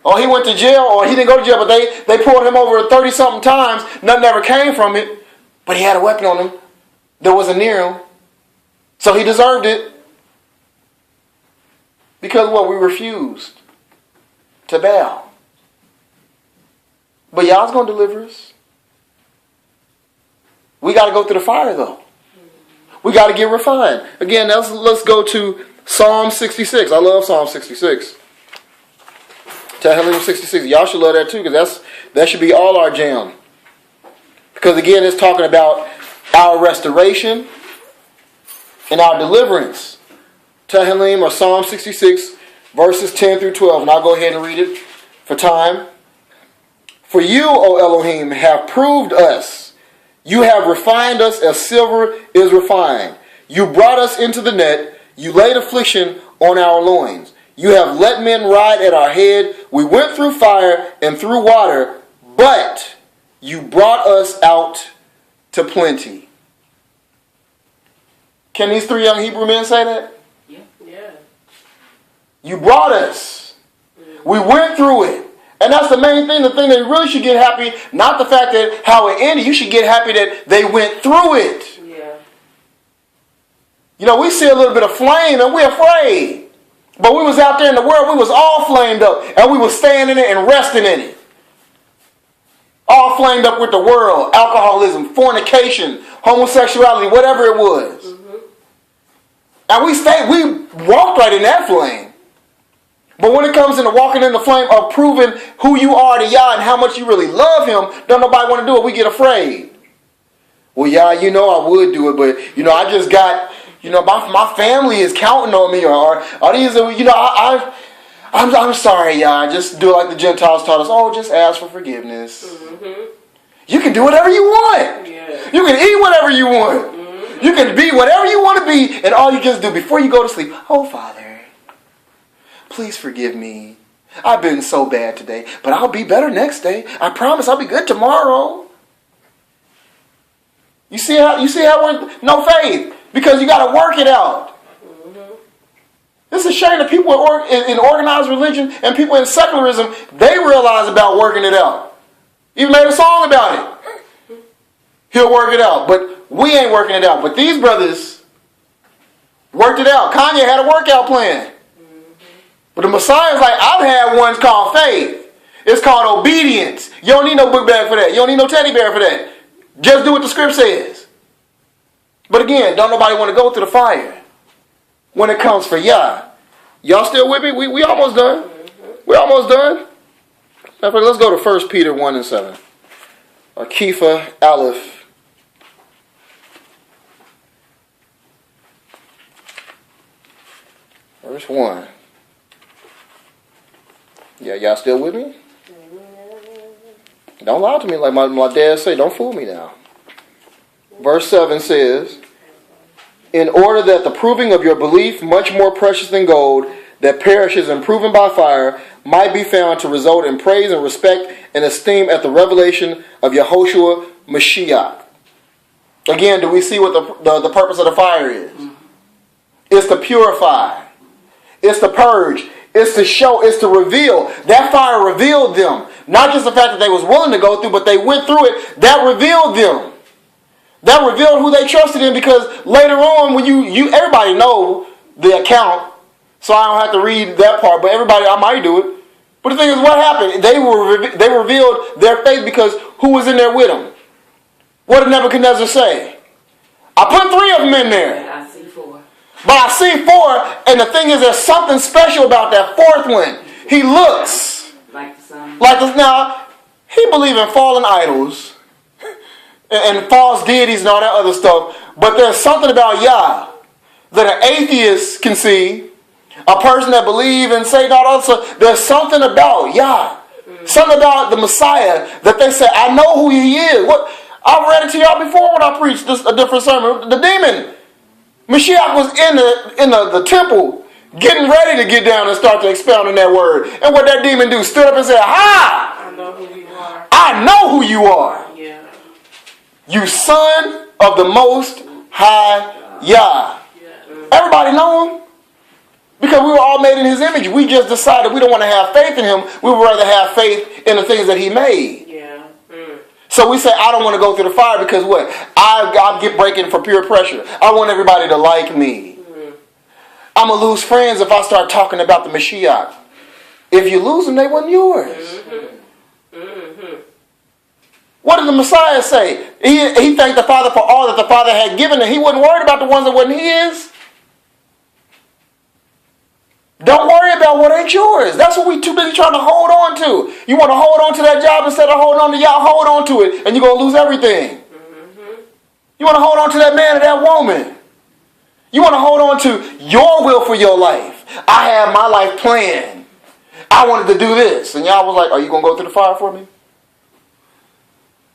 S1: Or he went to jail, or he didn't go to jail, but they pulled him over 30-something times. Nothing ever came from it. But he had a weapon on him that wasn't near him. So he deserved it. Because what? We refused to bow. But Yah's going to deliver us. We got to go through the fire, though. We got to get refined. Again, let's go to Psalm 66. I love Psalm 66. Tehillim 66. Y'all should love that too, because that should be all our jam. Because again, it's talking about our restoration and our deliverance. Tehillim or Psalm 66, verses 10 through 12. And I'll go ahead and read it for time. For you, O Elohim, have proved us. You have refined us as silver is refined. You brought us into the net. You laid affliction on our loins. You have let men ride at our head. We went through fire and through water, but You brought us out to plenty. Can these three young Hebrew men say that?
S2: Yeah.
S1: You brought us. We went through it. And that's the main thing. The thing that you really should get happy, not the fact that how it ended. You should get happy that they went through it.
S2: Yeah.
S1: You know, we see a little bit of flame and we're afraid. But we was out there in the world, we was all flamed up. And we was staying in it and resting in it. All flamed up with the world. Alcoholism, fornication, homosexuality, whatever it was. Mm-hmm. And we walked right in that flame. But when it comes into walking in the flame of proving who you are to Yah and how much you really love Him, don't nobody want to do it. We get afraid. Well, Yah, you know I would do it, but, you know, I just got, you know, my family is counting on me. Or these, you know, I'm sorry, Yah. Just do it like the Gentiles taught us. Oh, just ask for forgiveness. Mm-hmm. You can do whatever you want. Yeah. You can eat whatever you want. Mm-hmm. You can be whatever you want to be. And all you just do before you go to sleep, oh, Father, please forgive me. I've been so bad today, but I'll be better next day. I promise I'll be good tomorrow. You see how we're no faith because you got to work it out. Mm-hmm. It's a shame that people in organized religion and people in secularism, they realize about working it out. Even made a song about it. He'll work it out, but we ain't working it out. But these brothers worked it out. Kanye had a workout plan. But the Messiah's like, I've had ones called faith. It's called obedience. You don't need no book bag for that. You don't need no teddy bear for that. Just do what the script says. But again, don't nobody want to go through the fire when it comes for Yah. Y'all still with me? We almost done. We almost done. Let's go to 1 Peter 1 and 7. Or Kepha Aleph. Verse 1. Yeah, y'all still with me? Don't lie to me like my dad say. Don't fool me now. Verse 7 says, in order that the proving of your belief, much more precious than gold, that perishes and proven by fire, might be found to result in praise and respect and esteem at the revelation of Yahushua Mashiach. Again, do we see what the purpose of the fire is? It's to purify. It's to purge. It's to show, it's to reveal. That fire revealed them. Not just the fact that they was willing to go through, but they went through it. That revealed them. That revealed who they trusted in, because later on, when you everybody know the account, so I don't have to read that part, but everybody, I might do it. But the thing is, what happened? They revealed their faith because who was in there with them? What did Nebuchadnezzar say? I put 3 of them in there.
S2: I see 4.
S1: But I see 4, and the thing is, there's something special about that 4th one. He looks
S2: like the sun.
S1: Now, he believed in fallen idols and false deities and all that other stuff. But there's something about Yah that an atheist can see, a person that believes in Satan, all that other stuff. There's something about Yah, something about the Messiah that they say, I know who he is. What I read it to y'all before when I preached a different sermon. The demon Mashiach was in the temple getting ready to get down and start to expound on that word. And what that demon do? Stood up and said, ha!
S2: I know who you are.
S1: I know who you are.
S2: Yeah.
S1: You son of the Most High Yah. Yeah. Everybody know him. Because we were all made in his image. We just decided we don't want to have faith in him. We would rather have faith in the things that he made.
S2: Yeah.
S1: So we say, I don't want to go through the fire because what? I get breaking for peer pressure. I want everybody to like me. I'm going to lose friends if I start talking about the Mashiach. If you lose them, they weren't yours. What did the Messiah say? He thanked the Father for all that the Father had given him. He wasn't worried about the ones that wasn't his. Don't worry about what ain't yours. That's what we too busy trying to hold on to. You want to hold on to that job instead of holding on to y'all, hold on to it, and you're going to lose everything. You want to hold on to that man or that woman. You want to hold on to your will for your life. I have my life planned. I wanted to do this. And y'all was like, are you going to go through the fire for me?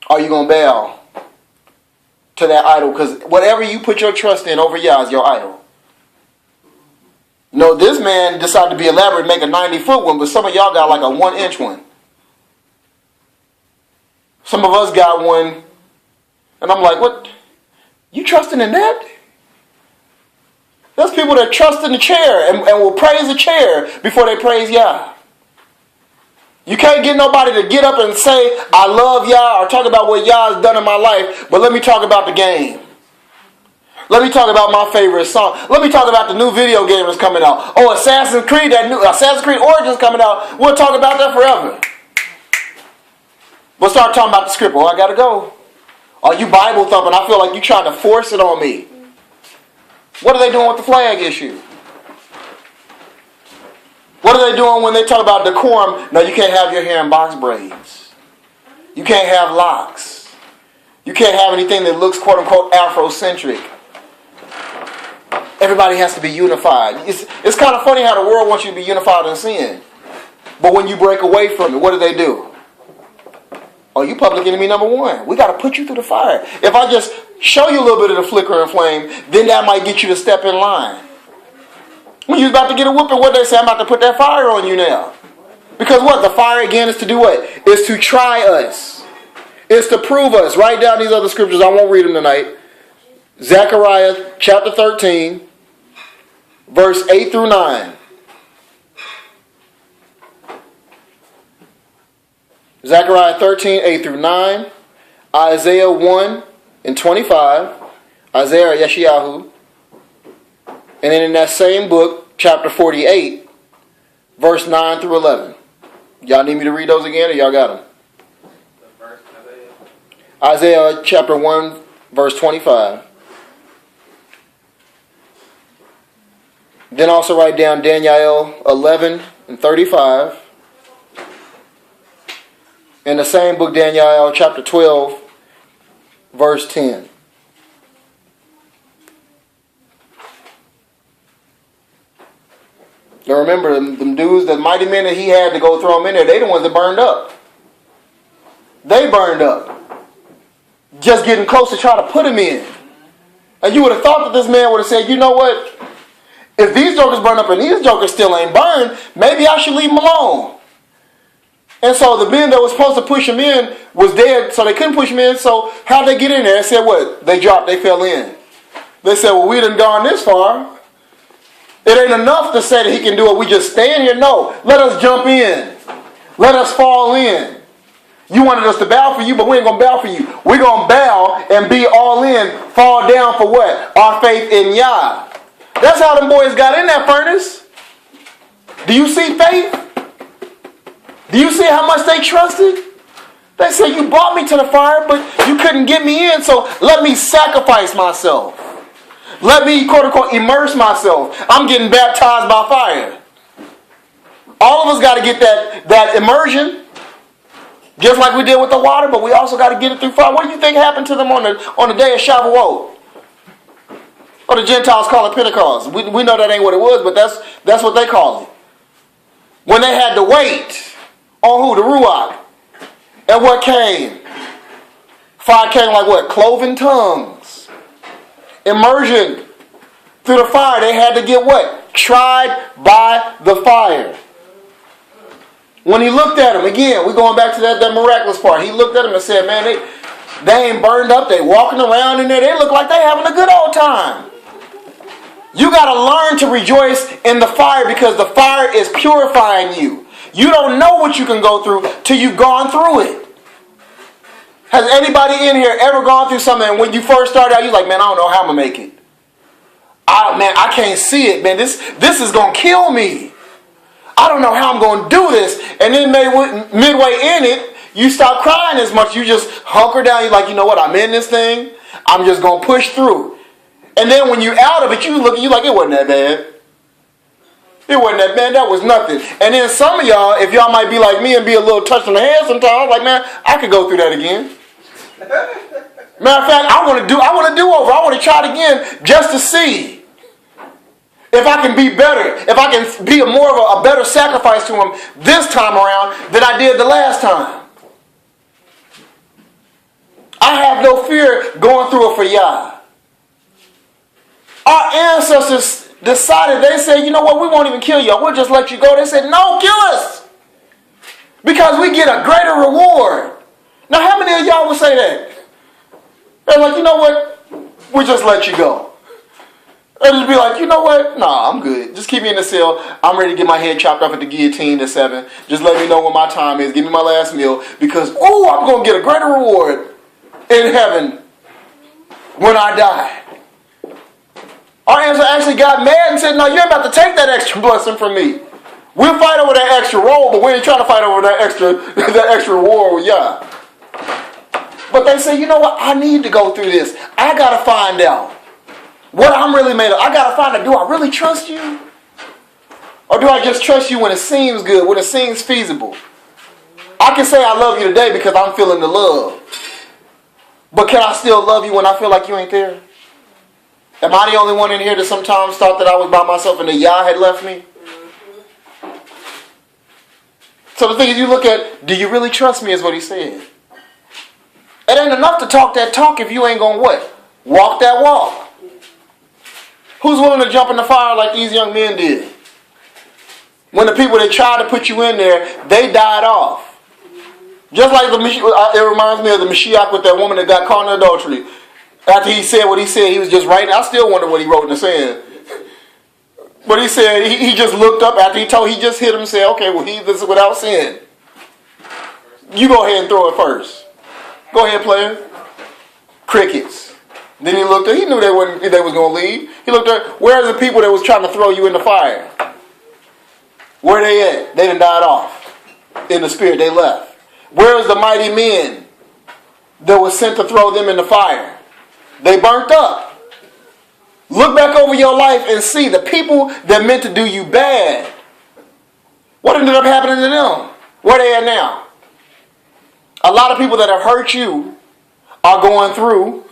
S1: Are you going to bow to that idol? Because whatever you put your trust in over Yah is your idol. No, this man decided to be elaborate and make a 90-foot one, but some of y'all got like a 1-inch one. Some of us got one, and I'm like, what? You trusting in that? There's people that trust in the chair and will praise the chair before they praise Yah. You can't get nobody to get up and say, I love Yah, or talk about what Yah has done in my life, but let me talk about the game. Let me talk about my favorite song. Let me talk about the new video game that's coming out. Oh, Assassin's Creed Origins coming out. We'll talk about that forever. We'll start talking about the script. Oh, I gotta go. Oh, you Bible thumping. I feel like you're trying to force it on me. What are they doing with the flag issue? What are they doing when they talk about decorum? No, you can't have your hair in box braids. You can't have locks. You can't have anything that looks quote-unquote Afrocentric. Everybody has to be unified. It's kind of funny how the world wants you to be unified in sin. But when you break away from it, what do? Oh, you public enemy number one. We got to put you through the fire. If I just show you a little bit of the flicker and flame, then that might get you to step in line. When you're about to get a whooping, what they say? I'm about to put that fire on you now. Because what? The fire again is to do what? Is to try us. It's to prove us. Write down these other scriptures. I won't read them tonight. Zechariah chapter 13, verse 8 through 9. Zechariah 13, 8 through 9. Isaiah 1 and 25. Isaiah Yeshayahu. And then in that same book, chapter 48, verse 9 through 11. Y'all need me to read those again, or y'all got them? Isaiah chapter 1, verse 25. Then also write down Daniel 11 and 35. In the same book, Daniel chapter 12, verse 10. Now remember, them dudes, the mighty men that he had to go throw them in there, they the ones that burned up. They burned up. Just getting close to try to put him in. And you would have thought that this man would have said, you know what? If these jokers burn up and these jokers still ain't burned, maybe I should leave them alone. And so the men that was supposed to push him in was dead, so they couldn't push him in. So how'd they get in there? They said what? They dropped, they fell in. They said, well, we done gone this far. It ain't enough to say that he can do it. We just stand here. No, let us jump in. Let us fall in. You wanted us to bow for you, but we ain't going to bow for you. We're going to bow and be all in, fall down for what? Our faith in Yah. That's how them boys got in that furnace. Do you see faith? Do you see how much they trusted? They said, you brought me to the fire, but you couldn't get me in, so let me sacrifice myself. Let me, quote unquote, immerse myself. I'm getting baptized by fire. All of us got to get that immersion, just like we did with the water, but we also got to get it through fire. What do you think happened to them on the day of Shavuot? Or the Gentiles call it Pentecost. We know that ain't what it was, but that's what they call it. When they had to wait on who? The Ruach. And what came? Fire came like what? Cloven tongues. Immersion. Through the fire, they had to get what? Tried by the fire. When he looked at them, again, we're going back to that miraculous part. He looked at them and said, man, they ain't burned up. They walking around in there. They look like they having a good old time. You got to learn to rejoice in the fire because the fire is purifying you. You don't know what you can go through till you've gone through it. Has anybody in here ever gone through something and when you first started out, you're like, man, I don't know how I'm going to make it. I can't see it, man. This is going to kill me. I don't know how I'm going to do this. And then midway in it, you stop crying as much. You just hunker down. You're like, you know what? I'm in this thing. I'm just going to push through. And then when you're out of it, you look and you're like, it wasn't that bad. It wasn't that bad. That was nothing. And then some of y'all, if y'all might be like me and be a little touched on the head sometimes, like, man, I could go through that again. Matter of fact, I want to do over. I want to try it again just to see if I can be better. If I can be more of a better sacrifice to him this time around than I did the last time. I have no fear going through it for Yah. Our ancestors decided, they said, you know what, we won't even kill you. We'll just let you go. They said, no, kill us. Because we get a greater reward. Now, how many of y'all would say that? They're like, you know what? We just let you go. They'll just be like, you know what? Nah, I'm good. Just keep me in the cell. I'm ready to get my head chopped off at the guillotine at 7. Just let me know when my time is. Give me my last meal. Because, I'm going to get a greater reward in heaven when I die. Our answer actually got mad and said, no, you're about to take that extra blessing from me. We'll fight over that extra role, but we ain't trying to fight over that extra war with Yah. But they say, you know what? I need to go through this. I got to find out what I'm really made of. I got to find out, do I really trust you? Or do I just trust you when it seems good, when it seems feasible? I can say I love you today because I'm feeling the love. But can I still love you when I feel like you ain't there? Am I the only one in here that sometimes thought that I was by myself and that Yah had left me? So the thing is, you look at, do you really trust me is what he said. It ain't enough to talk that talk if you ain't going to what? Walk that walk. Who's willing to jump in the fire like these young men did? When the people that tried to put you in there, they died off. Just like it reminds me of the Mashiach with that woman that got caught in adultery. After he said what he said, he was just writing. I still wonder what he wrote in the sand. But he said, he just looked up after he just hit him and said, okay, well, this is without sin. You go ahead and throw it first. Go ahead, player. Crickets. Then he looked up. He knew they was going to leave. He looked up. Where's the people that was trying to throw you in the fire? Where they at? They done died off. In the spirit, they left. Where's the mighty men that was sent to throw them in the fire? They burnt up. Look back over your life and see the people that meant to do you bad. What ended up happening to them? Where they at now? A lot of people that have hurt you are going through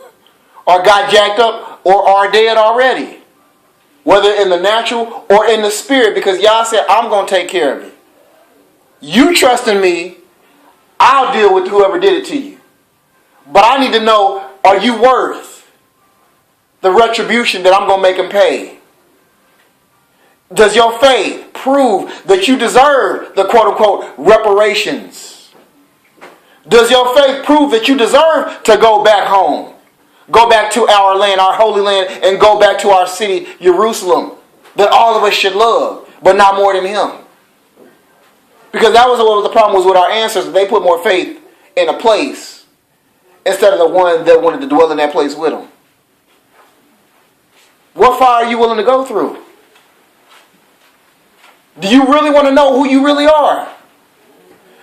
S1: or got jacked up or are dead already. Whether in the natural or in the spirit, because Yah said, I'm going to take care of it. You trust in me, I'll deal with whoever did it to you. But I need to know, are you worth the retribution that I'm going to make them pay? Does your faith prove that you deserve the quote-unquote reparations? Does your faith prove that you deserve to go back home? Go back to our land, our holy land, and go back to our city, Jerusalem, that all of us should love, but not more than him. Because that was what the problem was with our ancestors. They put more faith in a place instead of the one that wanted to dwell in that place with them. What fire are you willing to go through? Do you really want to know who you really are?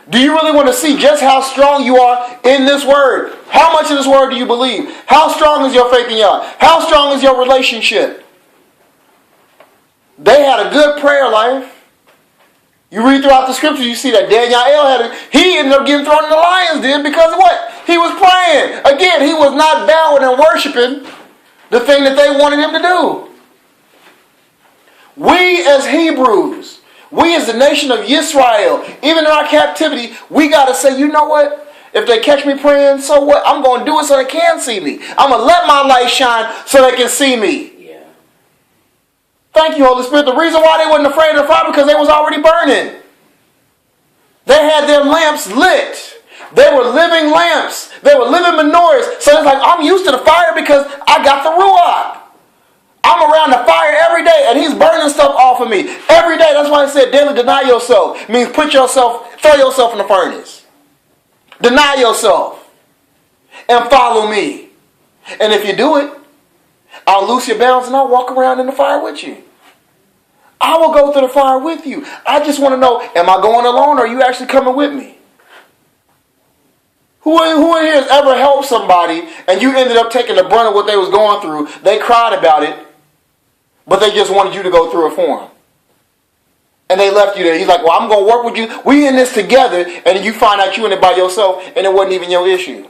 S1: Do you really want to see just how strong you are in this word? How much of this word do you believe? How strong is your faith in Yah? How strong is your relationship? They had a good prayer life. You read throughout the scriptures, you see that Daniel he ended up getting thrown in the lion's den because of what? He was praying. Again, he was not bowing and worshiping the thing that they wanted him to do. We as Hebrews, we as the nation of Israel, even in our captivity, we got to say, you know what? If they catch me praying, so what? I'm going to do it so they can see me. I'm going to let my light shine so they can see me. Yeah. Thank you, Holy Spirit. The reason why they wasn't afraid of the fire because they was already burning. They had their lamps lit. They were living lamps. They were living menorahs. So it's like, I'm used to the fire because I got the Ruach. I'm around the fire every day and he's burning stuff off of me. Every day. That's why I said daily deny yourself. It means throw yourself in the furnace. Deny yourself. And follow me. And if you do it, I'll loose your bounds and I'll walk around in the fire with you. I will go through the fire with you. I just want to know, am I going alone or are you actually coming with me? Who in here has ever helped somebody and you ended up taking the brunt of what they was going through? They cried about it, but they just wanted you to go through it for them. And they left you there. He's like, well, I'm going to work with you. We in this together. And then you find out you in it by yourself and it wasn't even your issue.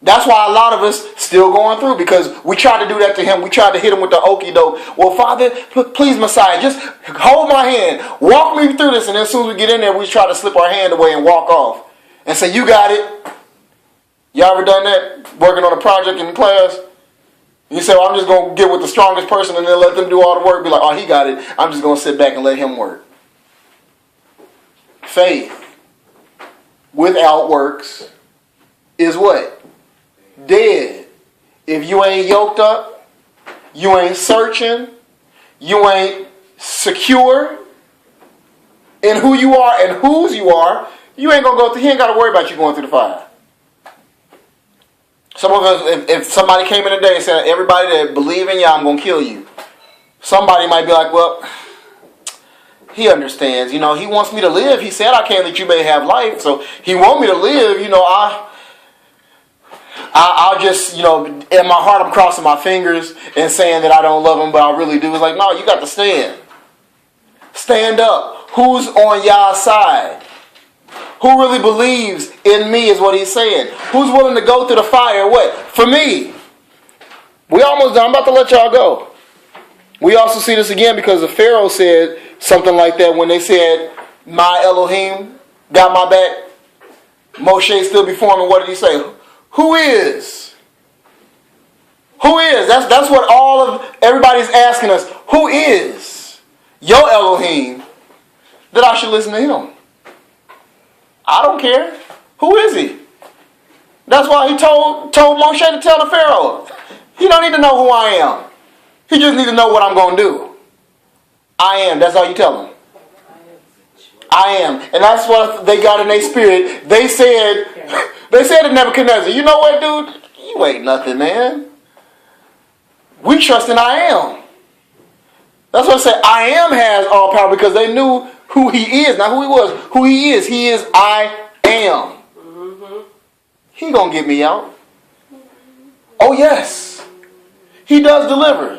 S1: That's why a lot of us still going through, because we tried to do that to him. We tried to hit him with the okie doke. Well, Father, please, Messiah, just hold my hand. Walk me through this. And as soon as we get in there, we try to slip our hand away and walk off. And say, you got it. Y'all ever done that? Working on a project in class? You say, well, I'm just going to get with the strongest person and then let them do all the work. Be like, oh, he got it. I'm just going to sit back and let him work. Faith. without works is what? Dead. If you ain't yoked up, you ain't searching, you ain't secure in who you are and whose you are, you ain't gonna go through. He ain't got to worry about you going through the fire. Some of us, if somebody came in today and said, everybody that believe in you, I'm gonna kill you. Somebody might be like, well, he understands. He wants me to live. He said I came that you may have life. So he wants me to live. I'll just, in my heart I'm crossing my fingers and saying that I don't love him, but I really do. It's like, no, you got to stand. Stand up. Who's on Yah's side? Who really believes in me is what he's saying. Who's willing to go through the fire? What? For me. We almost done. I'm about to let y'all go. We also see this again because the Pharaoh said something like that when they said, my Elohim got my back. Moshe stood before him and what did he say? Who is? Who is? That's what all of everybody's asking us. Who is your Elohim that I should listen to him? I don't care. Who is he? That's why he told Moshe to tell the Pharaoh. He don't need to know who I am. He just need to know what I'm going to do. I am. That's all you tell him. I am. And that's what they got in their spirit. They said to Nebuchadnezzar, you know what, dude? You ain't nothing, man. We trust in I am. That's what I said. I am has all power because they knew who he is. Not who he was. Who he is. He is I am. Mm-hmm. He gonna get me out. Oh, yes. He does deliver.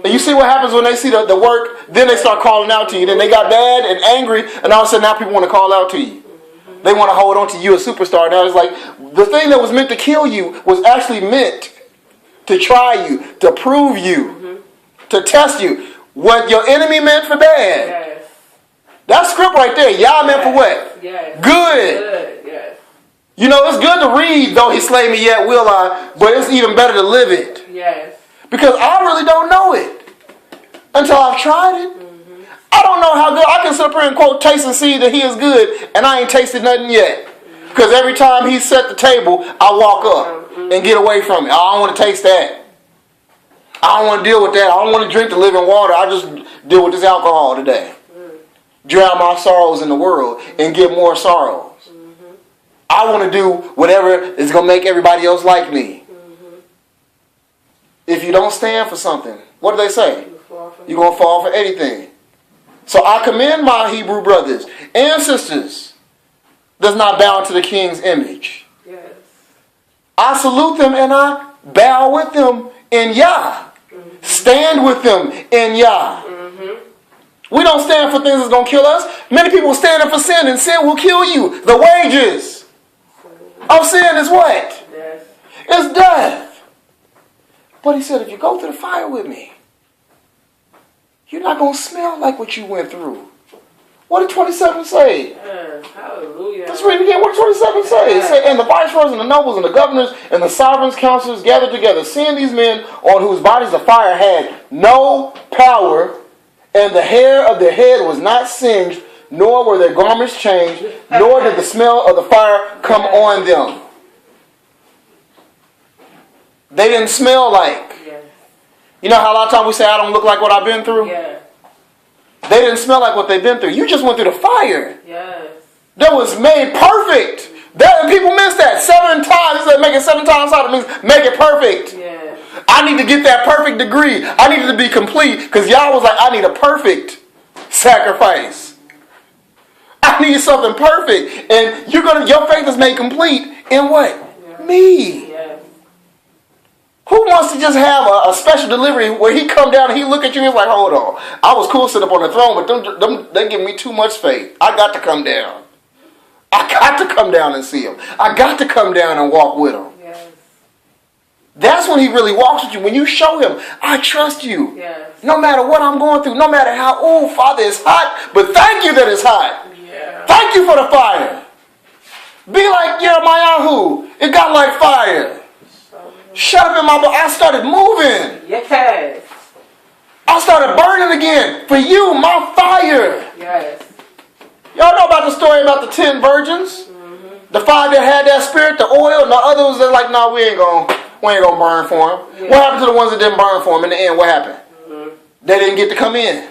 S1: And you see what happens when they see the work, then they start calling out to you. Then they got mad and angry, and all of a sudden now people want to call out to you. They want to hold on to you, a superstar. Now it's like, the thing that was meant to kill you was actually meant to try you, to prove you, to test you. What your enemy meant for bad. Yes. That script right there, Yah meant for what? Yes. Good. Yes. It's good to read, though he slay me yet will I, but it's even better to live it. Yes. Because I really don't know it until I've tried it. Mm-hmm. I don't know how good. I can sit up here and quote, taste and see that he is good, and I ain't tasted nothing yet. Because every time he set the table, I walk up and get away from it. I don't want to taste that. I don't want to deal with that. I don't want to drink the living water. I just deal with this alcohol today. Drown my sorrows in the world and get more sorrows. Mm-hmm. I want to do whatever is going to make everybody else like me. If you don't stand for something, what do they say? You're going to fall for anything. So I commend my Hebrew brothers and sisters that's not bound to the king's image. Yes. I salute them and I bow with them in Yah. Mm-hmm. Stand with them in Yah. Mm-hmm. We don't stand for things that's going to kill us. Many people standing for sin, and sin will kill you. The wages of sin is what? Death. It's death. But he said, if you go through the fire with me, you're not going to smell like what you went through. What did 27 say? Hallelujah. Let's read it again. What did 27 say? It said, and the viceroys and the nobles and the governors and the sovereigns, counselors gathered together, seeing these men on whose bodies the fire had no power, and the hair of their head was not singed, nor were their garments changed, nor did the smell of the fire come on them. They didn't smell like. Yes. You know how a lot of times we say, I don't look like what I've been through? Yeah. They didn't smell like what they've been through. You just went through the fire. Yes. That was made perfect. And people miss that. 7 times. It said make it 7 times harder. It means make it perfect. Yeah. I need to get that perfect degree. I needed to be complete. Because y'all was like, I need a perfect sacrifice. I need something perfect. And your faith is made complete in what? Yeah. Me. Yeah. Who wants to just have a special delivery where he come down and he look at you and he's like, hold on. I was cool sitting up on the throne, but they give me too much faith. I got to come down. I got to come down and see him. I got to come down and walk with him. Yes. That's when he really walks with you. When you show him, I trust you. Yes. No matter what I'm going through, no matter how, Father, it's hot, but thank you that it's hot. Yeah. Thank you for the fire. Be like Jeremiah, it got like fire. Shut up in my book. I started moving. Yes. I started burning again. For you, my fire. Yes. Y'all know about the story about the 10 virgins? Mm-hmm. The 5 that had that spirit, the oil, and the others that like, no, we ain't gonna burn for them. Yeah. What happened to the ones that didn't burn for them in the end? What happened? They didn't get to come in.